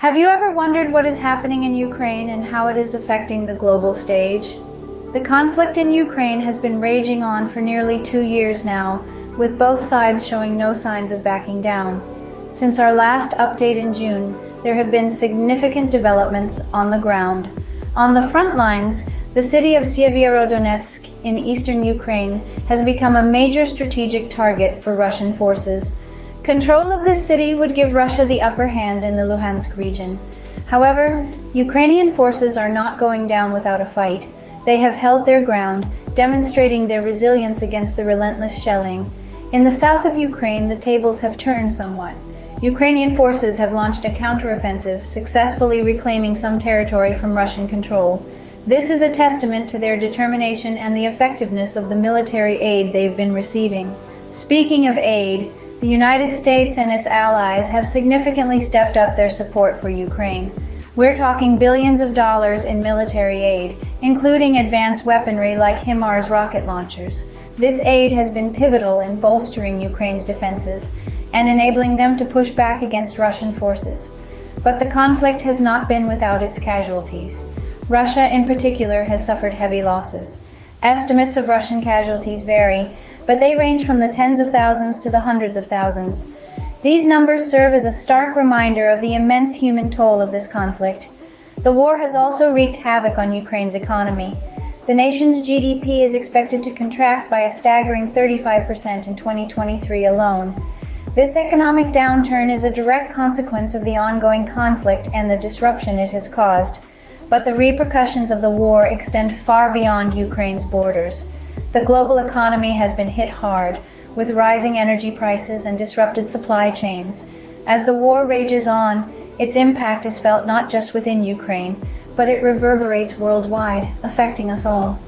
Have you ever wondered what is happening in Ukraine and how it is affecting the global stage? The conflict in Ukraine has been raging on for nearly 2 years now, with both sides showing no signs of backing down. Since our last update in June, there have been significant developments on the ground. On the front lines, the city of Sievierodonetsk in eastern Ukraine has become a major strategic target for Russian forces. Control of this city would give Russia the upper hand in the Luhansk region. However, Ukrainian forces are not going down without a fight. They have held their ground, demonstrating their resilience against the relentless shelling. In the south of Ukraine, the tables have turned somewhat. Ukrainian forces have launched a counteroffensive, successfully reclaiming some territory from Russian control. This is a testament to their determination and the effectiveness of the military aid they've been receiving. Speaking of aid, the United States and its allies have significantly stepped up their support for Ukraine. We're talking billions of dollars in military aid, including advanced weaponry like HIMARS rocket launchers. This aid has been pivotal in bolstering Ukraine's defenses and enabling them to push back against Russian forces. But the conflict has not been without its casualties. Russia, in particular, has suffered heavy losses. Estimates of Russian casualties vary, but they range from the tens of thousands to the hundreds of thousands. These numbers serve as a stark reminder of the immense human toll of this conflict. The war has also wreaked havoc on Ukraine's economy. The nation's GDP is expected to contract by a staggering 35% in 2023 alone. This economic downturn is a direct consequence of the ongoing conflict and the disruption it has caused. But the repercussions of the war extend far beyond Ukraine's borders. The global economy has been hit hard, with rising energy prices and disrupted supply chains. As the war rages on, its impact is felt not just within Ukraine, but it reverberates worldwide, affecting us all.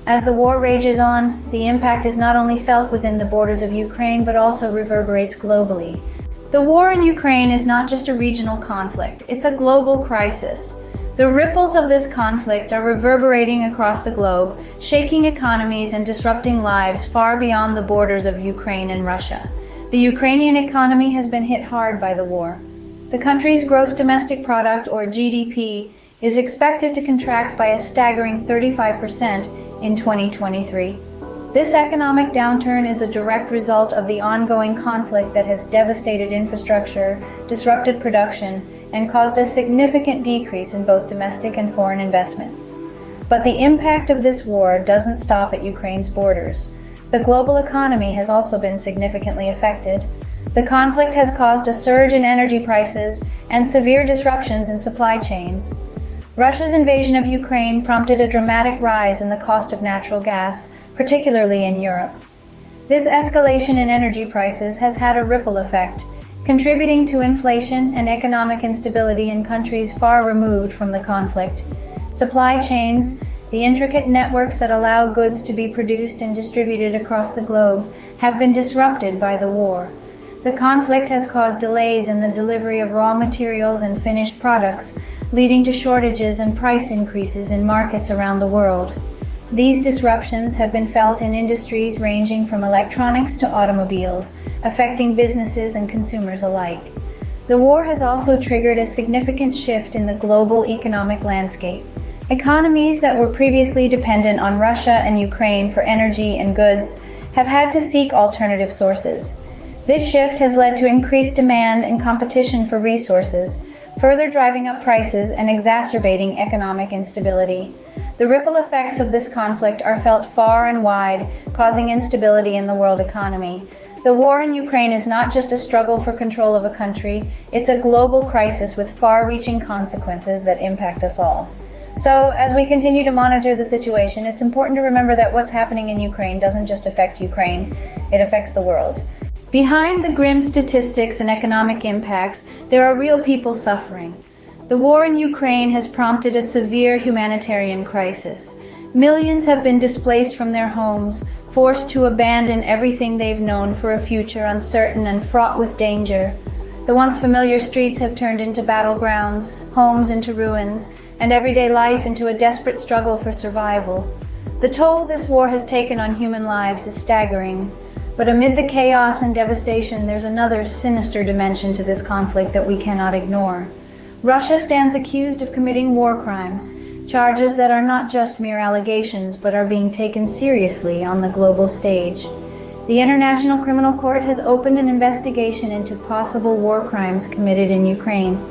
As the war rages on, the impact is not only felt within the borders of Ukraine, but also reverberates globally. The war in Ukraine is not just a regional conflict, it's a global crisis. The ripples of this conflict are reverberating across the globe, shaking economies and disrupting lives far beyond the borders of Ukraine and Russia. The Ukrainian economy has been hit hard by the war. The country's gross domestic product, or GDP, is expected to contract by a staggering 35% in 2023. This economic downturn is a direct result of the ongoing conflict that has devastated infrastructure, disrupted production, and caused a significant decrease in both domestic and foreign investment. But the impact of this war doesn't stop at Ukraine's borders. The global economy has also been significantly affected. The conflict has caused a surge in energy prices and severe disruptions in supply chains. Russia's invasion of Ukraine prompted a dramatic rise in the cost of natural gas, particularly in Europe. This escalation in energy prices has had a ripple effect, contributing to inflation and economic instability in countries far removed from the conflict. Supply chains, the intricate networks that allow goods to be produced and distributed across the globe, have been disrupted by the war. The conflict has caused delays in the delivery of raw materials and finished products, leading to shortages and price increases in markets around the world. These disruptions have been felt in industries ranging from electronics to automobiles, affecting businesses and consumers alike. The war has also triggered a significant shift in the global economic landscape. Economies that were previously dependent on Russia and Ukraine for energy and goods have had to seek alternative sources. This shift has led to increased demand and competition for resources, further driving up prices and exacerbating economic instability. The ripple effects of this conflict are felt far and wide, causing instability in the world economy. The war in Ukraine is not just a struggle for control of a country, it's a global crisis with far-reaching consequences that impact us all. So, as we continue to monitor the situation, it's important to remember that what's happening in Ukraine doesn't just affect Ukraine, it affects the world. Behind the grim statistics and economic impacts, there are real people suffering. The war in Ukraine has prompted a severe humanitarian crisis. Millions have been displaced from their homes, forced to abandon everything they've known for a future uncertain and fraught with danger. The once familiar streets have turned into battlegrounds, homes into ruins, and everyday life into a desperate struggle for survival. The toll this war has taken on human lives is staggering. But amid the chaos and devastation, there's another sinister dimension to this conflict that we cannot ignore. Russia stands accused of committing war crimes, charges that are not just mere allegations but are being taken seriously on the global stage. The International Criminal Court has opened an investigation into possible war crimes committed in Ukraine.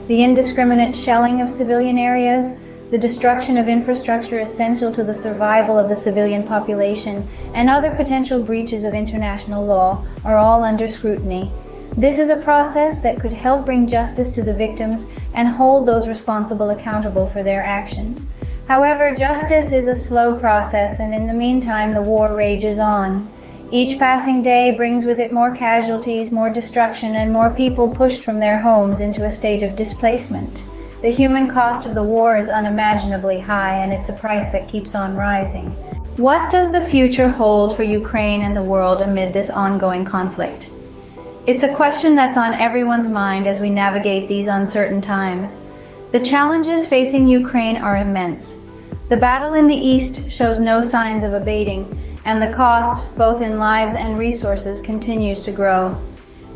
The indiscriminate shelling of civilian areas, the destruction of infrastructure essential to the survival of the civilian population, and other potential breaches of international law are all under scrutiny. This is a process that could help bring justice to the victims and hold those responsible accountable for their actions. However, justice is a slow process, and in the meantime, the war rages on. Each passing day brings with it more casualties, more destruction, and more people pushed from their homes into a state of displacement. The human cost of the war is unimaginably high, and it's a price that keeps on rising. What does the future hold for Ukraine and the world amid this ongoing conflict? It's a question that's on everyone's mind as we navigate these uncertain times. The challenges facing Ukraine are immense. The battle in the east shows no signs of abating, and the cost, both in lives and resources, continues to grow.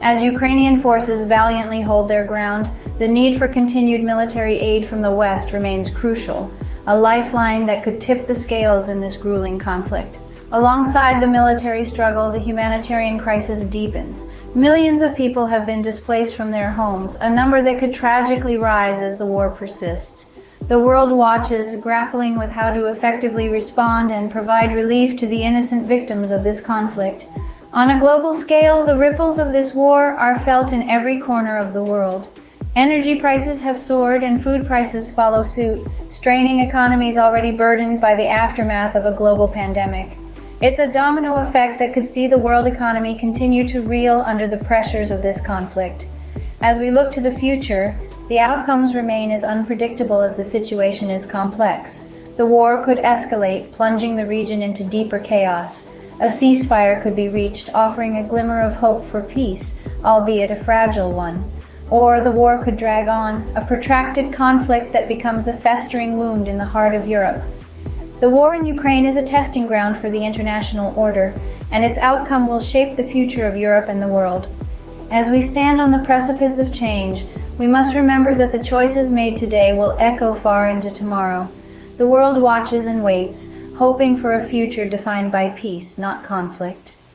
As Ukrainian forces valiantly hold their ground, the need for continued military aid from the West remains crucial, a lifeline that could tip the scales in this grueling conflict. Alongside the military struggle, the humanitarian crisis deepens. Millions of people have been displaced from their homes, a number that could tragically rise as the war persists. The world watches, grappling with how to effectively respond and provide relief to the innocent victims of this conflict. On a global scale, the ripples of this war are felt in every corner of the world. Energy prices have soared and food prices follow suit, straining economies already burdened by the aftermath of a global pandemic. It's a domino effect that could see the world economy continue to reel under the pressures of this conflict. As we look to the future, the outcomes remain as unpredictable as the situation is complex. The war could escalate, plunging the region into deeper chaos. A ceasefire could be reached, offering a glimmer of hope for peace, albeit a fragile one. Or the war could drag on, a protracted conflict that becomes a festering wound in the heart of Europe. The war in Ukraine is a testing ground for the international order, and its outcome will shape the future of Europe and the world. As we stand on the precipice of change, we must remember that the choices made today will echo far into tomorrow. The world watches and waits, hoping for a future defined by peace, not conflict.